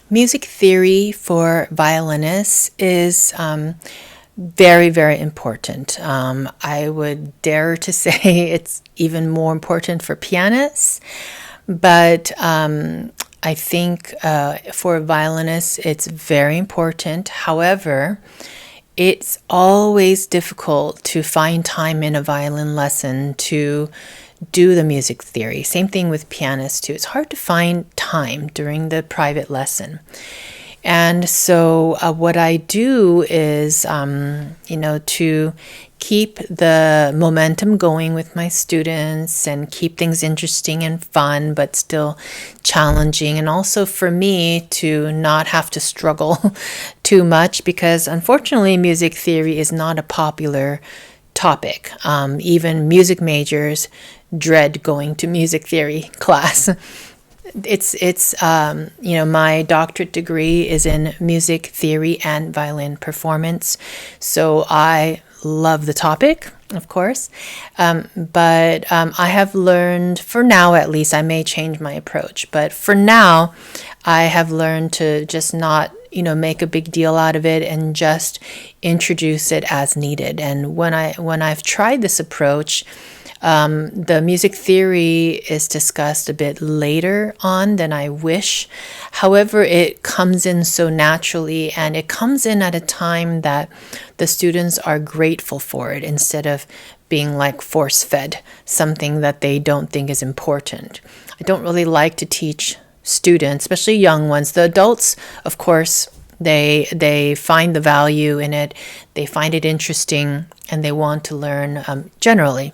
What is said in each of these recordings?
Music theory for violinists is very, very important. I would dare to say it's even more important for pianists, but I think for violinists it's very important. However, it's always difficult to find time in a violin lesson to do the music theory. Same thing with pianists too. It's hard to find time during the private lesson. And so what I do is, to keep the momentum going with my students and keep things interesting and fun, but still challenging. And also for me to not have to struggle too much, because unfortunately, music theory is not a popular topic. Even music majors dread going to music theory class. My doctorate degree is in music theory and violin performance. So I love the topic, of course. But I have learned, for now at least, I may change my approach. But for now, I have learned to just not, make a big deal out of it and just introduce it as needed. And when I've tried this approach, the music theory is discussed a bit later on than I wish. However, it comes in so naturally, and it comes in at a time that the students are grateful for it instead of being like force-fed something that they don't think is important. I don't really like to teach students, especially young ones. The adults, of course, they find the value in it, they find it interesting, and they want to learn generally.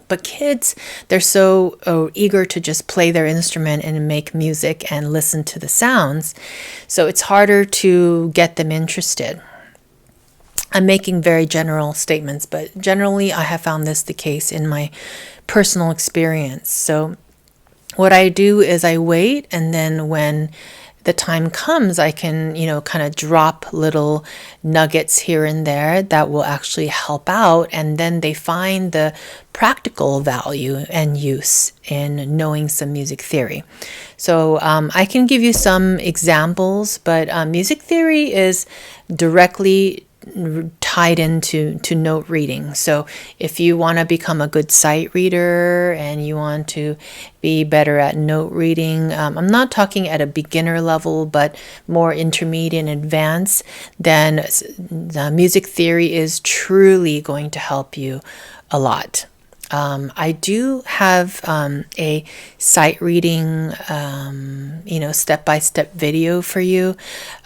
But kids, they're so eager to just play their instrument and make music and listen to the sounds. So it's harder to get them interested. I'm making very general statements, but generally I have found this the case in my personal experience. So what I do is I wait, and then when the time comes, I can, kind of drop little nuggets here and there that will actually help out. And then they find the practical value and use in knowing some music theory. So I can give you some examples, but music theory is directly tied into note reading. So if you want to become a good sight reader and you want to be better at note reading, I'm not talking at a beginner level, but more intermediate and advanced, then the music theory is truly going to help you a lot. I do have a sight reading, step-by-step video for you.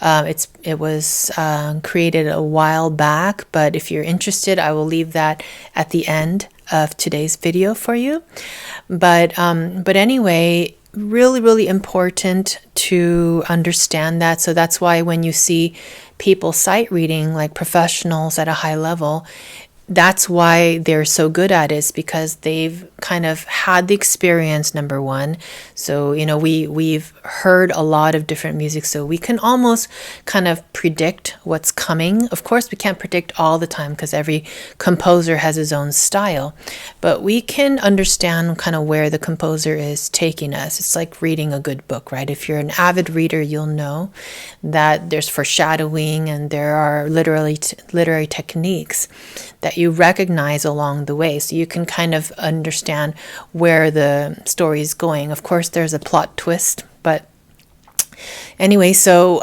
It was created a while back, but if you're interested, I will leave that at the end of today's video for you. But anyway, really, really important to understand that. So that's why when you see people sight reading, like professionals at a high level, that's why they're so good at it, is because they've kind of had the experience, number one. So, we've heard a lot of different music, so we can almost kind of predict what's coming. Of course, we can't predict all the time because every composer has his own style, but we can understand kind of where the composer is taking us. It's like reading a good book, right? If you're an avid reader, you'll know that there's foreshadowing and there are literary techniques that you recognize along the way, so you can kind of understand where the story is going. Of course, there's a plot twist, but anyway, so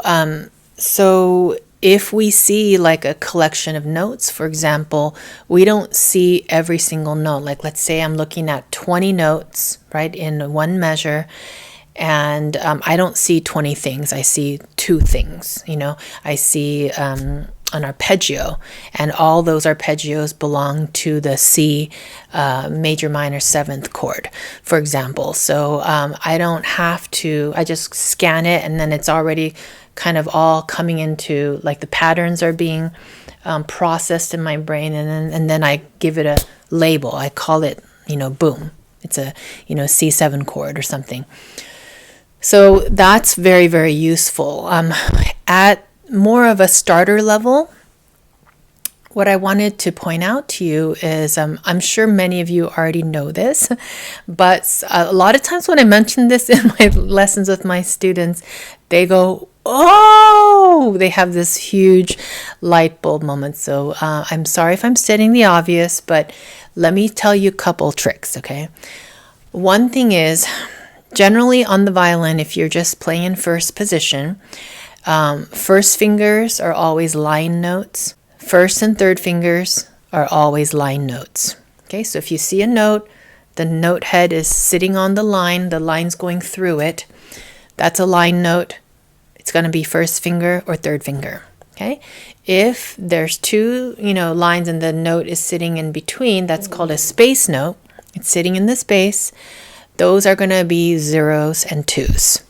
if we see like a collection of notes, for example, we don't see every single note. Like, let's say I'm looking at 20 notes, right, in one measure, and I don't see 20 things. I see 2 things. I see an arpeggio, and all those arpeggios belong to the C major minor 7th chord, for example. So I don't have to, I just scan it, and then it's already kind of all coming into, like, the patterns are being processed in my brain, and then I give it a label. I call it, boom, it's a, C7 chord or something. So that's very, very useful. At more of a starter level, what I wanted to point out to you is, I'm sure many of you already know this, but a lot of times when I mention this in my lessons with my students, they go, oh, they have this huge light bulb moment. So I'm sorry if I'm stating the obvious, but let me tell you a couple tricks, okay? One thing is, generally on the violin, if you're just playing in first position, first fingers are always line notes. First and third fingers are always line notes. Okay, so if you see a note, the note head is sitting on the line's going through it. That's a line note. It's going to be first finger or third finger. Okay, if there's two, lines and the note is sitting in between, that's called a space note. It's sitting in the space. Those are going to be zeros and twos.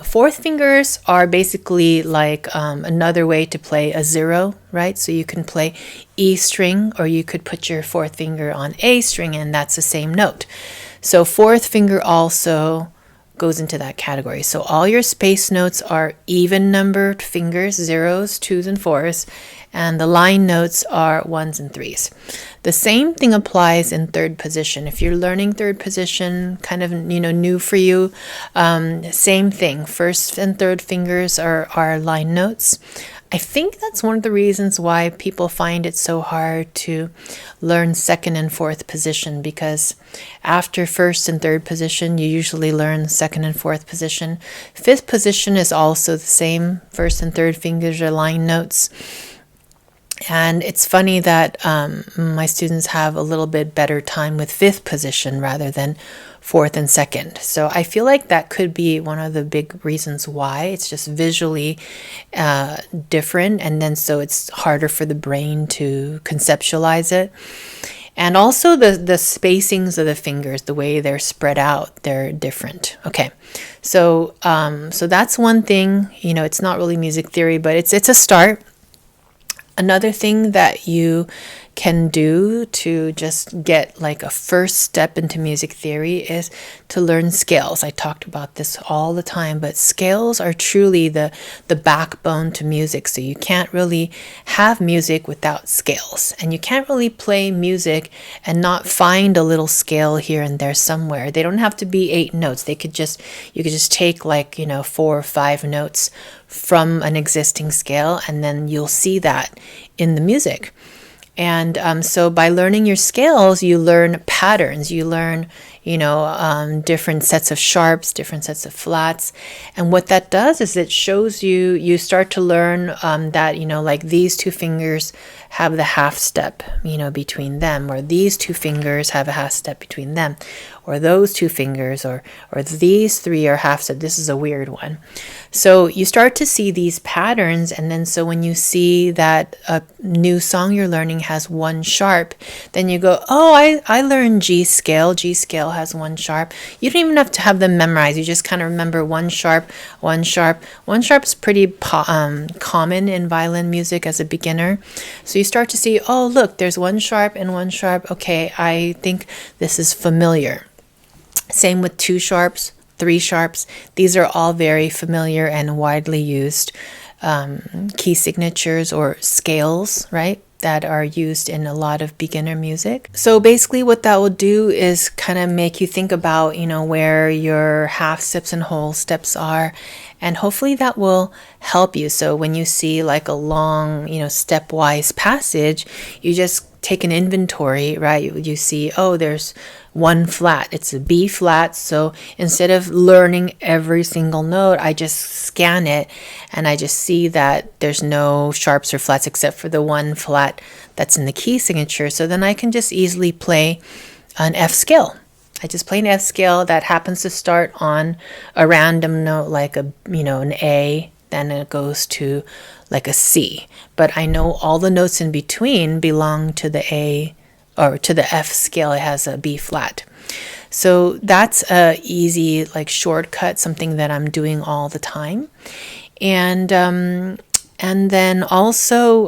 Fourth fingers are basically like another way to play a zero, right? So you can play E string, or you could put your fourth finger on A string, and that's the same note. So fourth finger also goes into that category. So all your space notes are even numbered fingers, zeros, twos, and fours, and the line notes are ones and threes. The same thing applies in third position. If you're learning third position, kind of new for you, same thing. First and third fingers are line notes. I think that's one of the reasons why people find it so hard to learn second and fourth position, because after first and third position, you usually learn second and fourth position. Fifth position is also the same. First and third fingers are line notes. And it's funny that my students have a little bit better time with fifth position rather than fourth and second. So I feel like that could be one of the big reasons why. It's just visually different, and then so it's harder for the brain to conceptualize it. And also the spacings of the fingers, the way they're spread out, they're different. Okay, so that's one thing. It's not really music theory, but it's a start. Another thing that you can do to just get like a first step into music theory is to learn scales. I talked about this all the time, but scales are truly the backbone to music. So you can't really have music without scales, and you can't really play music and not find a little scale here and there somewhere. They don't have to be 8 notes. You could just take like 4 or 5 notes from an existing scale, and then you'll see that in the music. And so by learning your scales, you learn patterns, you learn, different sets of sharps, different sets of flats. And what that does is it shows you start to learn that, like these two fingers have the half step, between them, or these two fingers have a half step between them, or those two fingers, or these three are half step. This is a weird one. So you start to see these patterns, and then so when you see that a new song you're learning has 1 sharp, then you go, oh, I learned G scale. G scale has 1 sharp. You don't even have to have them memorized. You just kind of remember 1 sharp, 1 sharp. 1 sharp is pretty common in violin music as a beginner. So you start to see, oh, look, there's 1 sharp and 1 sharp. Okay, I think this is familiar. Same with 2 sharps, 3 sharps. These are all very familiar and widely used key signatures or scales, right, that are used in a lot of beginner music. So basically what that will do is kind of make you think about, where your half steps and whole steps are, and hopefully that will help you. So when you see like a long, stepwise passage, you just take an inventory, right? You see, oh, there's 1 flat. It's a B flat. So instead of learning every single note, I just scan it and I just see that there's no sharps or flats except for the 1 flat that's in the key signature. So then I can just easily play an F scale. I just play an F scale that happens to start on a random note like an A, then it goes to like a C. But I know all the notes in between belong to the A or to the F scale. It has a B flat. So that's a easy shortcut, something that I'm doing all the time. And then also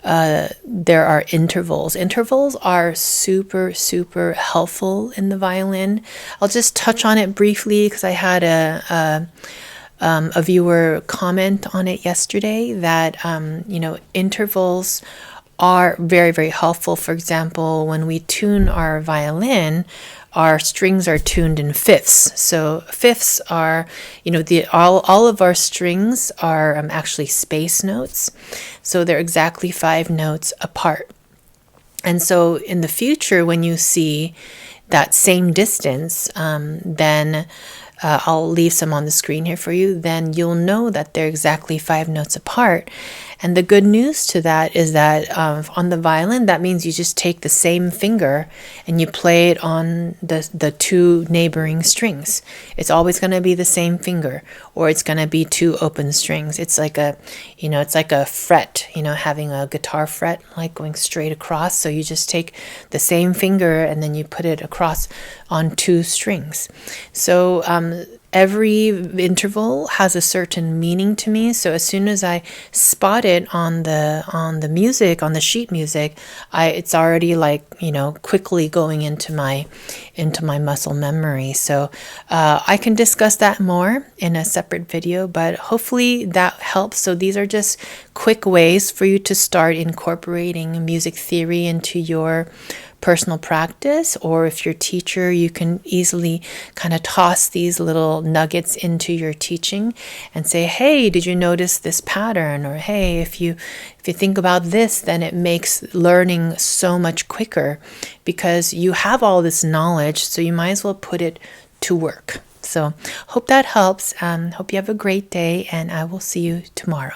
there are intervals. Intervals are super, super helpful in the violin. I'll just touch on it briefly because I had a viewer comment on it yesterday that, intervals are very, very helpful. For example, when we tune our violin, our strings are tuned in fifths. So fifths are, all of our strings are actually space notes. So they're exactly 5 notes apart. And so in the future, when you see that same distance, then I'll leave some on the screen here for you, then you'll know that they're exactly 5 notes apart. And the good news to that is that on the violin, that means you just take the same finger and you play it on the 2 neighboring strings. It's always going to be the same finger, or it's going to be 2 open strings. It's like it's like a fret, having a guitar fret, like going straight across. So you just take the same finger and then you put it across on 2 strings. So every interval has a certain meaning to me. So as soon as I spot it on the music, on the sheet music, it's already quickly going into my muscle memory. So I can discuss that more in a separate video, but hopefully that helps. So these are just quick ways for you to start incorporating music theory into your personal practice, or if you're a teacher, you can easily kind of toss these little nuggets into your teaching and say, hey, did you notice this pattern? Or hey, if you think about this, then it makes learning so much quicker because you have all this knowledge, so you might as well put it to work. So hope that helps. Hope you have a great day, and I will see you tomorrow.